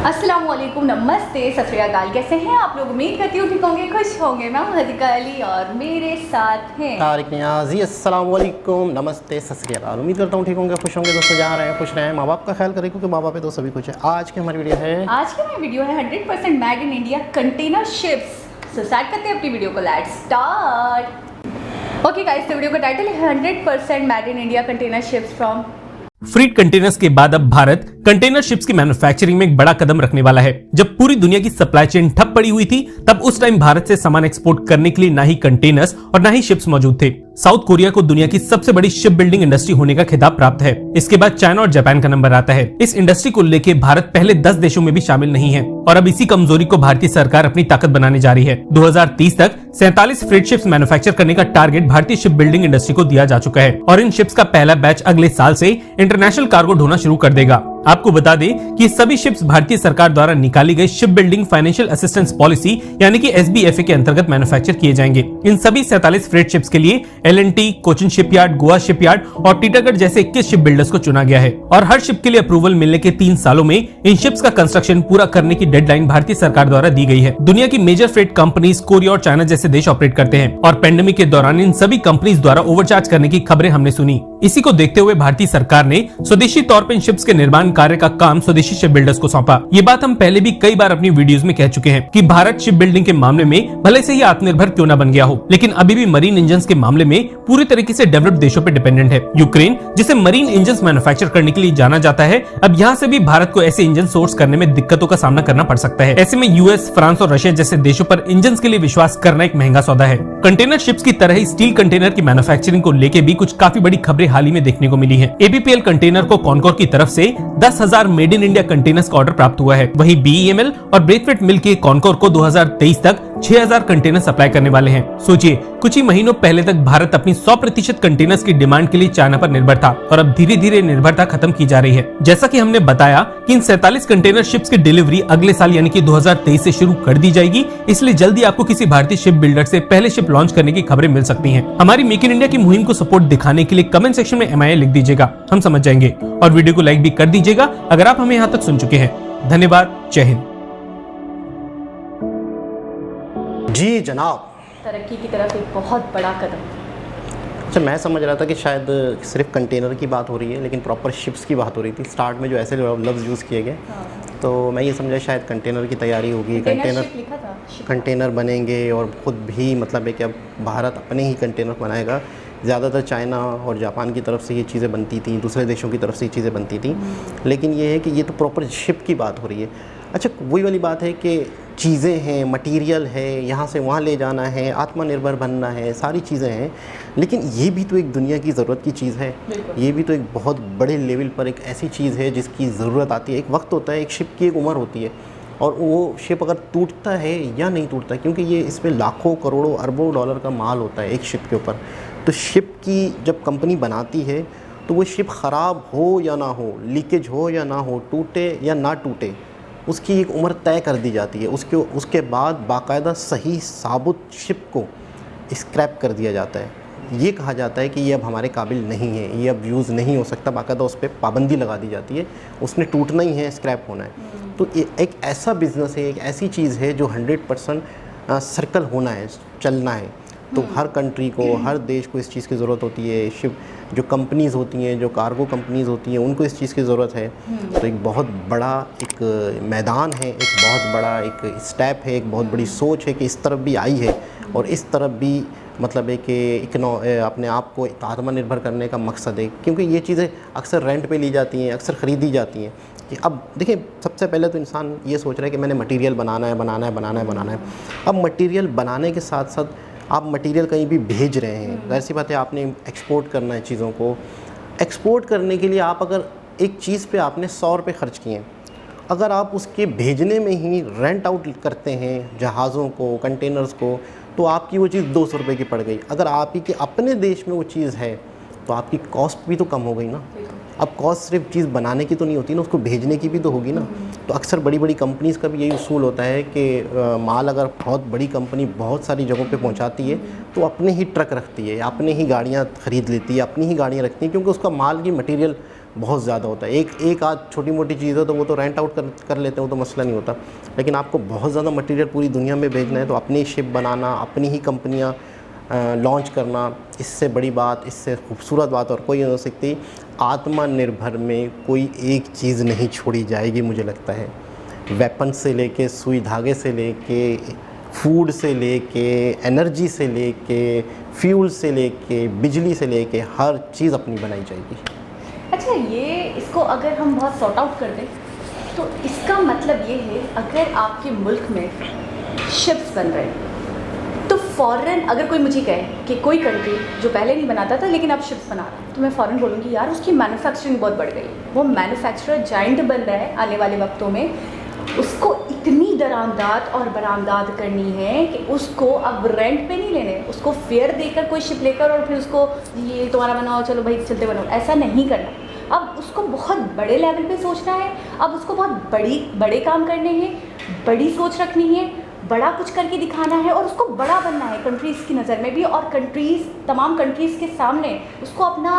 अस्सलामुअलैकुम, नमस्ते, सत श्री अकाल। कैसे हैं आप लोग? उम्मीद करती हूँ ठीक होंगे, खुश होंगे। मैं हूँ हदीका अली और मेरे साथ हैं तारिक नियाज़ी। अस्सलामुअलैकुम, नमस्ते, सत श्री अकाल। उम्मीद करता हूँ ठीक होंगे, खुश होंगे। दोस्तों जहाँ रहे हैं खुश रहें, माँ बाप का ख्याल करें क्योंकि माँ बाप है तो सभी कुछ है। आज की हमारी वीडियो है 100% made in India container ships. So start करते हैं अपनी वीडियो को। Let's start. ओके गाइस, तो वीडियो का टाइटल है 100% made in India container ships from. Freight containers के बाद अब भारत कंटेनर शिप्स की मैन्युफैक्चरिंग में एक बड़ा कदम रखने वाला है। जब पूरी दुनिया की सप्लाई चेन ठप पड़ी हुई थी, तब उस टाइम भारत से सामान एक्सपोर्ट करने के लिए ना ही कंटेनर्स और ना ही शिप्स मौजूद थे। साउथ कोरिया को दुनिया की सबसे बड़ी शिप बिल्डिंग इंडस्ट्री होने का खिताब प्राप्त है। इसके बाद चाइना और जापान का नंबर आता है। इस इंडस्ट्री को लेकर भारत पहले 10 देशों में भी शामिल नहीं है और अब इसी कमजोरी को भारतीय सरकार अपनी ताकत बनाने जा रही है। 2030 तक 47 फ्रेट शिप्स मैन्युफैक्चर करने का टारगेट भारतीय शिप बिल्डिंग इंडस्ट्री को दिया जा चुका है और इन शिप्स का पहला बैच अगले साल से इंटरनेशनल कार्गो ढोना शुरू कर देगा। आपको बता दें कि सभी शिप्स भारतीय सरकार द्वारा निकाली गई ship building financial assistance policy यानी कि SBFA के अंतर्गत मैन्युफैक्चर किए जाएंगे। इन सभी 47 फ्रेट शिप्स के लिए L&T, Cochin shipyard, Goa shipyard और टीटागढ़ जैसे 21 शिप बिल्डर्स को चुना गया है और हर शिप के लिए अप्रूवल मिलने के 3 सालों में इन शिप्स का कंस्ट्रक्शन पूरा करने की डेडलाइन भारतीय सरकार द्वारा दी गई है। दुनिया की मेजर फ्रेट कंपनीज कोरिया और चाइना जैसे देश ऑपरेट करते हैं और पेंडेमिक के दौरान इन सभी कंपनीज द्वारा ओवरचार्ज करने की खबरें हमने सुनी। इसी को देखते हुए भारतीय सरकार ने स्वदेशी तौर पर इन शिप्स के निर्माण कार्य का काम स्वदेशी शिप बिल्डर्स को सौंपा। ये बात हम पहले भी कई बार अपनी वीडियोस में कह चुके हैं कि भारत शिप बिल्डिंग के मामले में भले से ही आत्मनिर्भर क्यों न बन गया हो, लेकिन अभी भी मरीन इंजन्स के मामले में पूरी तरीके से डेवलप्ड देशों पर डिपेंडेंट है। यूक्रेन, जिसे मरीन इंजन्स मैन्युफैक्चर करने के लिए जाना जाता है, अब यहाँ से भी भारत को ऐसे इंजन सोर्स करने में दिक्कतों का सामना करना पड़ सकता है। ऐसे में US, फ्रांस और रशिया जैसे देशों पर इंजन्स के लिए विश्वास करना एक महंगा सौदा है। कंटेनर शिप्स की तरह ही स्टील कंटेनर की मैन्युफैक्चरिंग को लेकर भी कुछ काफी बड़ी खबरें हाल ही में देखने को मिली है। ABPL कंटेनर को कॉनकोर की तरफ से 10,000 मेड इन इंडिया कंटेनर्स का ऑर्डर प्राप्त हुआ है। वहीं BEML और ब्रेथवेट मिल के कॉनकोर को 2023 तक 6,000 कंटेनर सप्लाई करने वाले हैं। सोचिए, कुछ ही महीनों पहले तक भारत अपनी 100% कंटेनर्स की डिमांड के लिए चाइना पर निर्भर था और अब धीरे धीरे निर्भरता खत्म की जा रही है। जैसा कि हमने बताया कि इन 47 कंटेनर शिप्स की डिलीवरी अगले साल यानी कि 2023 से शुरू कर दी जाएगी, इसलिए जल्दी आपको किसी भारतीय शिप बिल्डर से पहले शिप लॉन्च करने की खबरें मिल सकती हैं। हमारी मेक इन इंडिया की मुहिम को सपोर्ट दिखाने के लिए कमेंट सेक्शन में MIA लिख दीजिएगा, हम समझ जाएंगे और वीडियो को लाइक भी कर दीजिएगा अगर आप हमें यहाँ तक सुन चुके हैं। धन्यवाद, जय हिंद। जी जनाब। तरक्की की तरफ एक बहुत बड़ा कदम। अच्छा, मैं समझ रहा था कि शायद सिर्फ कंटेनर की बात हो रही है, लेकिन प्रॉपर शिप्स की बात हो रही थी। स्टार्ट में जो ऐसे लफ्ज़ यूज़ किए गए, तो मैं ये समझा शायद कंटेनर की तैयारी होगी, कंटेनर बनेंगे और ख़ुद भी मतलब है कि अब भारत अपने ही कंटेनर बनाएगा। ज़्यादातर चाइना और जापान की तरफ से ये चीज़ें बनती थी, दूसरे देशों की तरफ से ये चीज़ें बनती थी, लेकिन ये है कि ये तो प्रॉपर शिप की बात हो रही है। अच्छा, वही वाली बात है कि चीज़ें हैं, मटेरियल है, यहाँ से वहाँ ले जाना है, आत्मनिर्भर बनना है, सारी चीज़ें हैं, लेकिन ये भी तो एक दुनिया की ज़रूरत की चीज़ है। ये भी तो एक बहुत बड़े लेवल पर एक ऐसी चीज़ है जिसकी ज़रूरत आती है। एक वक्त होता है, एक शिप की एक उम्र होती है और वो शिप अगर टूटता है या नहीं टूटता, क्योंकि ये इसमें लाखों करोड़ों अरबों डॉलर का माल होता है एक शिप के ऊपर। तो शिप की जब कंपनी बनाती है तो वो शिप ख़राब हो या ना हो, लीकेज हो या ना हो, टूटे या ना टूटे, उसकी एक उम्र तय कर दी जाती है। उसके बाद बाकायदा सही साबुत शिप को स्क्रैप कर दिया जाता है। ये कहा जाता है कि ये अब हमारे काबिल नहीं है, ये अब यूज़ नहीं हो सकता, बाकायदा उस पर पाबंदी लगा दी जाती है, उसने टूटना ही है, स्क्रैप होना है। तो एक ऐसा बिज़नेस है, एक ऐसी चीज़ है जो 100% सर्कल होना है, चलना है। तो हर कंट्री को, हर देश को इस चीज़ की ज़रूरत होती है। शिप जो कंपनीज़ होती हैं, जो कार्गो कंपनीज़ होती हैं, उनको इस चीज़ की ज़रूरत है। तो एक बहुत बड़ा एक मैदान है, एक बहुत बड़ा एक स्टेप है, एक बहुत बड़ी सोच है कि इस तरफ भी आई है और इस तरफ भी मतलब है कि अपने आप को आत्मनिर्भर करने का मकसद है। क्योंकि ये चीज़ें अक्सर रेंट पे ली जाती हैं, अक्सर ख़रीदी जाती हैं। कि अब देखिए, सबसे पहले तो इंसान ये सोच रहा है कि मैंने मटीरियल बनाना है। अब मटीरियल बनाने के साथ साथ आप मटेरियल कहीं भी भेज रहे हैं, जाहिर सी बात है आपने एक्सपोर्ट करना है चीज़ों को। एक्सपोर्ट करने के लिए आप अगर एक चीज़ पे आपने 100 रुपये ख़र्च किए, अगर आप उसके भेजने में ही रेंट आउट करते हैं जहाज़ों को, कंटेनर्स को, तो आपकी वो चीज़ 200 रुपये की पड़ गई। अगर आप ही के अपने देश में वो चीज़ है तो आपकी कॉस्ट भी तो कम हो गई ना। अब कॉस्ट सिर्फ चीज़ बनाने की तो नहीं होती ना, उसको भेजने की भी तो होगी ना। तो अक्सर बड़ी बड़ी कंपनीज़ का भी यही उसूल होता है कि माल अगर बहुत बड़ी कंपनी बहुत सारी जगहों पे पहुंचाती है तो अपने ही ट्रक रखती है, अपने ही गाड़ियां ख़रीद लेती है, अपनी ही गाड़ियां रखती हैं, क्योंकि उसका माल की मटेरियल बहुत ज़्यादा होता है। एक आध छोटी मोटी चीज़ है तो वो तो रेंट आउट कर लेते हैं, वो तो मसला नहीं होता। लेकिन आपको बहुत ज़्यादा मटेरियल पूरी दुनिया में भेजना है तो अपनी शिप बनाना, अपनी ही कंपनियाँ लॉन्च करना, इससे बड़ी बात, इससे खूबसूरत बात और कोई नहीं हो सकती। आत्मनिर्भर में कोई एक चीज़ नहीं छोड़ी जाएगी मुझे लगता है। वेपन से लेके, सुई धागे से लेके, फूड से लेके, एनर्जी से लेके, फ्यूल से लेके, बिजली से लेके, हर चीज़ अपनी बनाई जाएगी। अच्छा, ये इसको अगर हम बहुत सॉर्ट आउट कर दें तो इसका मतलब ये है, अगर आपके मुल्क में शिप्स बन रहे हैं तो फ़ौरन अगर कोई मुझे कहे कि कोई कंट्री जो पहले नहीं बनाता था लेकिन अब शिप्स बना रहा है, तो मैं फ़ौरन बोलूँगी यार उसकी मैन्युफैक्चरिंग बहुत बढ़ गई, वो मैन्युफैक्चरर जाइंट बन रहा है आने वाले वक्तों में। उसको इतनी दरामदाद और बरामदाद करनी है कि उसको अब रेंट पे नहीं लेने, उसको फेयर देकर कोई शिप लेकर और फिर उसको ये तुम्हारा बनाओ, चलो भाई चलते बनाओ, ऐसा नहीं करना। अब उसको बहुत बड़े लेवल पे सोचना है, अब उसको बहुत बड़े काम करने हैं, बड़ी सोच रखनी है, बड़ा कुछ करके दिखाना है और उसको बड़ा बनना है कंट्रीज़ की नज़र में भी, और तमाम कंट्रीज़ के सामने उसको अपना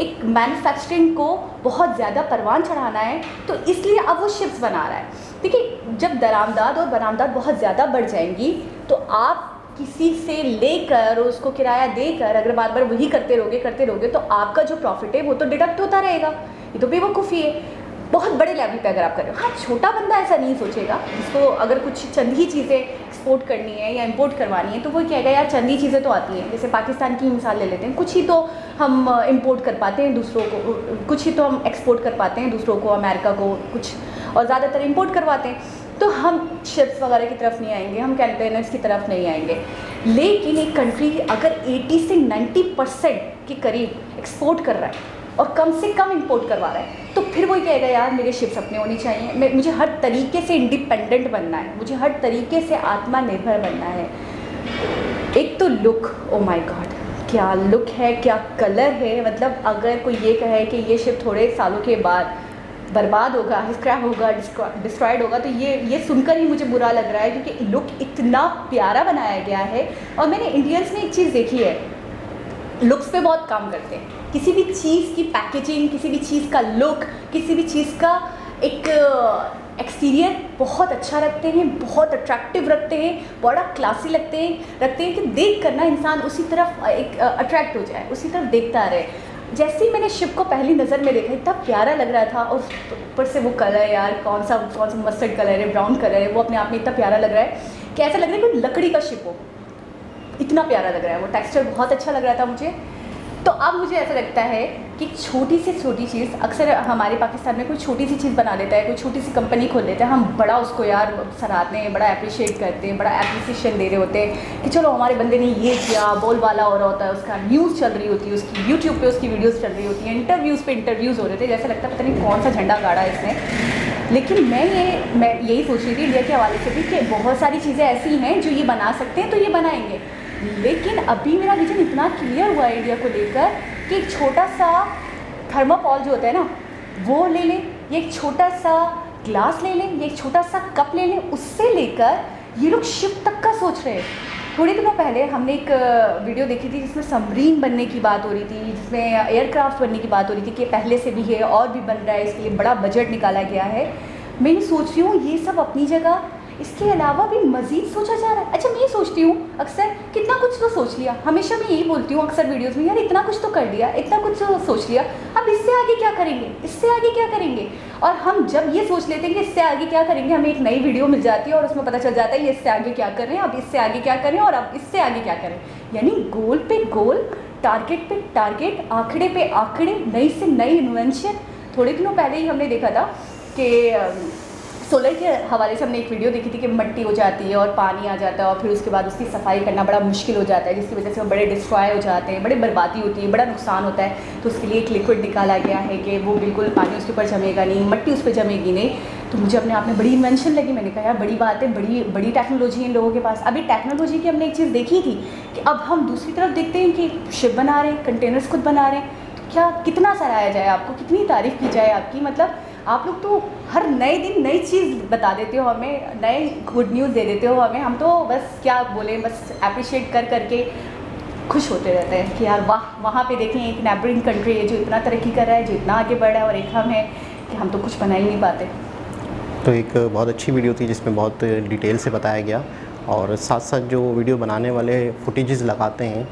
एक मैन्युफैक्चरिंग को बहुत ज़्यादा परवान चढ़ाना है। तो इसलिए अब वो शिप्स बना रहा है। देखिए, जब दरामदाद और बरामदाद बहुत ज़्यादा बढ़ जाएंगी तो आप किसी से लेकर उसको किराया देकर अगर बार बार वही करते रहोगे तो आपका जो प्रॉफिट है वो तो डिडक्ट होता रहेगा। ये तो बेवकूफ़ी है। बहुत बड़े लेवल पे अगर आप कर रहे हो, हाँ, छोटा बंदा ऐसा नहीं सोचेगा। जिसको अगर कुछ चंद ही चीज़ें एक्सपोर्ट करनी है या इंपोर्ट करवानी है तो वो कहेगा यार चंद ही चीज़ें तो आती हैं। जैसे पाकिस्तान की मिसाल ले लेते हैं, कुछ ही तो हम इंपोर्ट कर पाते हैं दूसरों को, कुछ ही तो हम एक्सपोर्ट कर पाते हैं दूसरों को, अमेरिका को कुछ, और ज़्यादातर इंपोर्ट करवाते हैं। तो हम शिप्स वगैरह की तरफ नहीं आएंगे, हम कंटेनर्स की तरफ नहीं आएंगे। लेकिन एक कंट्री अगर 80 से 90% के करीब एक्सपोर्ट कर रहा है और कम से कम इंपोर्ट करवा रहा है तो फिर वही कहेगा यार मेरे शिप्स अपने होनी चाहिए, मुझे हर तरीके से इंडिपेंडेंट बनना है, मुझे हर तरीके से आत्मनिर्भर बनना है। एक तो लुक, ओ माय गॉड, क्या लुक है, क्या कलर है। मतलब अगर कोई ये कहे कि ये शिप थोड़े सालों के बाद बर्बाद होगा, स्क्रैप होगा, डिस्ट्रॉयड होगा, तो ये सुनकर ही मुझे बुरा लग रहा है, क्योंकि लुक इतना प्यारा बनाया गया है। और मैंने इंडियंस में एक चीज़ देखी है, लुक्स पे बहुत काम करते हैं। किसी भी चीज़ की पैकेजिंग, किसी भी चीज़ का लुक, किसी भी चीज़ का एक एक्सटीरियर बहुत अच्छा रखते हैं, बहुत अट्रैक्टिव रखते हैं, बड़ा क्लासी रखते हैं कि देख कर ना इंसान उसी तरफ एक अट्रैक्ट हो जाए, उसी तरफ देखता रहे। जैसे ही मैंने शिप को पहली नज़र में देखा, इतना प्यारा लग रहा था, और ऊपर से वो कलर, यार कौन सा मस्टर्ड कलर है, ब्राउन कलर है, वो अपने आप में इतना प्यारा लग रहा है कि ऐसा लग रहा है कोई लकड़ी का शिप हो, इतना प्यारा लग रहा है वो, टेक्सचर बहुत अच्छा लग रहा था मुझे। तो अब मुझे ऐसा लगता है कि छोटी से छोटी चीज़, अक्सर हमारे पाकिस्तान में कोई छोटी सी चीज़ बना लेता है, कोई छोटी सी कंपनी खोल लेता है, हम बड़ा उसको यार सराहते हैं, बड़ा अप्रिशिएट करते हैं, बड़ा एप्रिसिएशन दे रहे होते हैं कि चलो हमारे बंदे ने ये किया, बोलबाला हो रहा होता है उसका, न्यूज़ चल रही होती है उसकी, यूट्यूब पे उसकी वीडियोज़ चल रही होती हैं, इंटरव्यूज़ पे इंटरव्यूज़ हो रहे थे, जैसा लगता है पता नहीं कौन सा झंडा गाड़ा है इसने। लेकिन मैं यही सोच रही थी इंडिया के हवाले से भी कि बहुत सारी चीज़ें ऐसी हैं जो ये बना सकते हैं, तो ये बनाएंगे। लेकिन अभी मेरा विजन इतना क्लियर हुआ है इंडिया को लेकर कि एक छोटा सा थर्माकोल जो होता है ना, वो ले लें, ये एक छोटा सा ग्लास ले लें, ये एक छोटा सा कप ले लें, उससे लेकर ये लोग शिप तक का सोच रहे हैं। थोड़े दिनों पहले हमने एक वीडियो देखी थी जिसमें सबमरीन बनने की बात हो रही थी, जिसमें एयरक्राफ्ट बनने की बात हो रही थी कि पहले से भी है और भी बन रहा है, इसके लिए बड़ा बजट निकाला गया है। मैं सोच रही हूँ ये सब अपनी जगह, इसके अलावा भी मज़ीद सोचा जा रहा है। अच्छा, मैं ये सोचती हूँ अक्सर, कितना कुछ तो सोच लिया, हमेशा मैं यही बोलती हूँ अक्सर वीडियोस में, यार इतना कुछ तो कर लिया, इतना कुछ तो सोच लिया, अब इससे आगे क्या करेंगे, इससे आगे क्या करेंगे। और हम जब ये सोच लेते हैं कि इससे आगे क्या करेंगे, हमें एक नई वीडियो मिल जाती है और उसमें पता चल जाता है ये इससे आगे क्या करें, अब इससे आगे क्या करें, और अब इससे आगे क्या करें। यानी गोल पे गोल, टारगेट पे टारगेट, आंकड़े पे आंकड़े, नई से नई इन्वेंशन। थोड़े दिनों पहले ही हमने देखा था कि सोलर के हवाले से हमने एक वीडियो देखी थी कि मिट्टी हो जाती है और पानी आ जाता है और फिर उसके बाद उसकी सफाई करना बड़ा मुश्किल हो जाता है, जिसकी वजह से वो बड़े डिस्ट्रॉय हो जाते हैं, बड़े बर्बादी होती है, बड़ा नुकसान होता है। तो उसके लिए एक लिक्विड निकाला गया है कि वो बिल्कुल पानी उसके ऊपर जमेगा नहीं, मिट्टी उस पर जमेगी नहीं। तो मुझे अपने आप में बड़ी इन्वेंशन लगी, मैंने कहा यार बड़ी बात है, बड़ी टेक्नोलॉजी है इन लोगों के पास। अभी टेक्नोलॉजी की हमने एक चीज़ देखी थी कि अब हम दूसरी तरफ देखते हैं कि शिप बना रहे हैं, कंटेनर्स खुद बना रहे हैं। तो क्या कितना सराहा जाए आपको, कितनी तारीफ़ की जाए आपकी। मतलब आप लोग तो हर नए दिन नई चीज़ बता देते हो हमें, नए गुड न्यूज़ दे देते हो हमें, हम तो बस क्या बोले, बस अप्रिशिएट कर करके खुश होते रहते हैं कि यार वाह, वहाँ पे देखें एक नेबरिंग कंट्री है जो इतना तरक्की कर रहा है, जो इतना आगे बढ़ रहा है, और एक हम है कि हम तो कुछ बना ही नहीं पाते। तो एक बहुत अच्छी वीडियो थी जिसमें बहुत डिटेल से बताया गया, और साथ साथ जो वीडियो बनाने वाले फुटेजेस लगाते हैं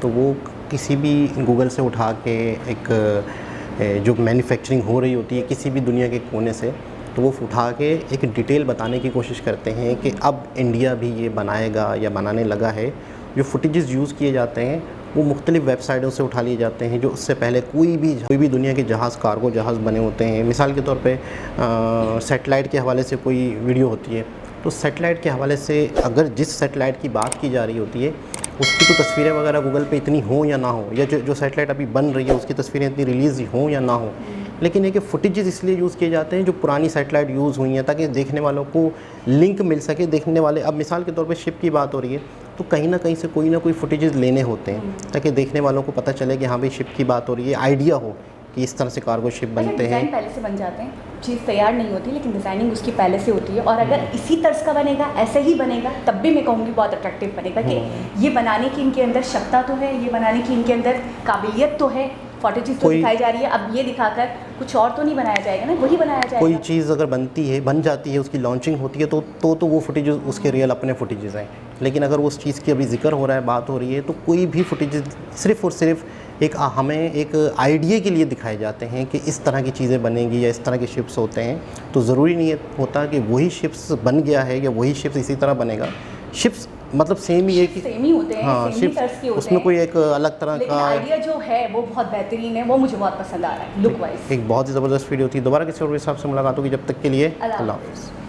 तो वो किसी भी गूगल से उठा के एक जो मैन्युफैक्चरिंग हो रही होती है किसी भी दुनिया के कोने से, तो वो उठा के एक डिटेल बताने की कोशिश करते हैं कि अब इंडिया भी ये बनाएगा या बनाने लगा है। जो फुटेजेस यूज़ किए जाते हैं वो मुख्तलिफ़ वेबसाइटों से उठा लिए जाते हैं, जो उससे पहले कोई भी दुनिया के जहाज़, कार्गो जहाज़ बने होते हैं। मिसाल के तौर पे सैटेलाइट के हवाले से कोई वीडियो होती है, तो सैटेलाइट के हवाले से अगर जिस सैटेलाइट की बात की जा रही होती है उसकी तो तस्वीरें वगैरह गूगल पे इतनी हो या ना हो, या जो सैटेलाइट अभी बन रही है उसकी तस्वीरें इतनी रिलीज़ हो या ना हो, लेकिन ये कि फुटेजेस इसलिए यूज़ किए जाते हैं जो पुरानी सैटेलाइट यूज़ हुई हैं, ताकि देखने वालों को लिंक मिल सके। देखने वाले, अब मिसाल के तौर पे शिप की बात हो रही है तो कहीं ना कहीं से कोई ना कोई फुटेजेस लेने होते हैं ताकि देखने वालों को पता चले कि हाँ भाई शिप की बात हो रही है, आइडिया हो कि इस तरह से कार्गो शिप बनते हैं। पहले से बन जाते हैं, चीज़ तैयार नहीं होती लेकिन डिज़ाइनिंग उसकी पहले से होती है, और अगर इसी तर्ज का बनेगा, ऐसे ही बनेगा, तब भी मैं कहूँगी बहुत अट्रैक्टिव बनेगा कि ये बनाने की इनके अंदर क्षमता तो है, ये बनाने की इनके अंदर काबिलियत तो है, फुटेजेस तो दिखाई जा रही है। अब ये दिखाकर कुछ और तो नहीं बनाया जाएगा ना, वही बनाया जाएगा। कोई चीज़ अगर बन जाती है, उसकी लॉन्चिंग होती है तो वो फुटेजेस उसके रियल अपने फुटेजेस हैं। लेकिन अगर उस चीज़ की अभी जिक्र हो रहा है, बात हो रही है, तो कोई भी फुटेजेस सिर्फ़ और सिर्फ हमें एक आइडिया के लिए दिखाए जाते हैं कि इस तरह की चीज़ें बनेंगी या इस तरह के शिप्स होते हैं। तो ज़रूरी नहीं होता कि वही शिप्स बन गया है या वही शिप्स इसी तरह बनेगा। शिप्स मतलब सेम ही है कि सेम ही होते हैं, हाँ, सेम ही तर्ज के होते उसमें हैं, कोई एक अलग तरह लेकिन का आइडिया जो है वो बहुत बेहतरीन है, वो मुझे बहुत पसंद आ रहा है लुक वाइज। एक बहुत ही ज़बरदस्त वीडियो थी। दोबारा किसी और के हिसाब से मुलाकात होगी, जब तक के लिए अल्लाह अल्लाह हाफ़िज़। हाफ़िज़।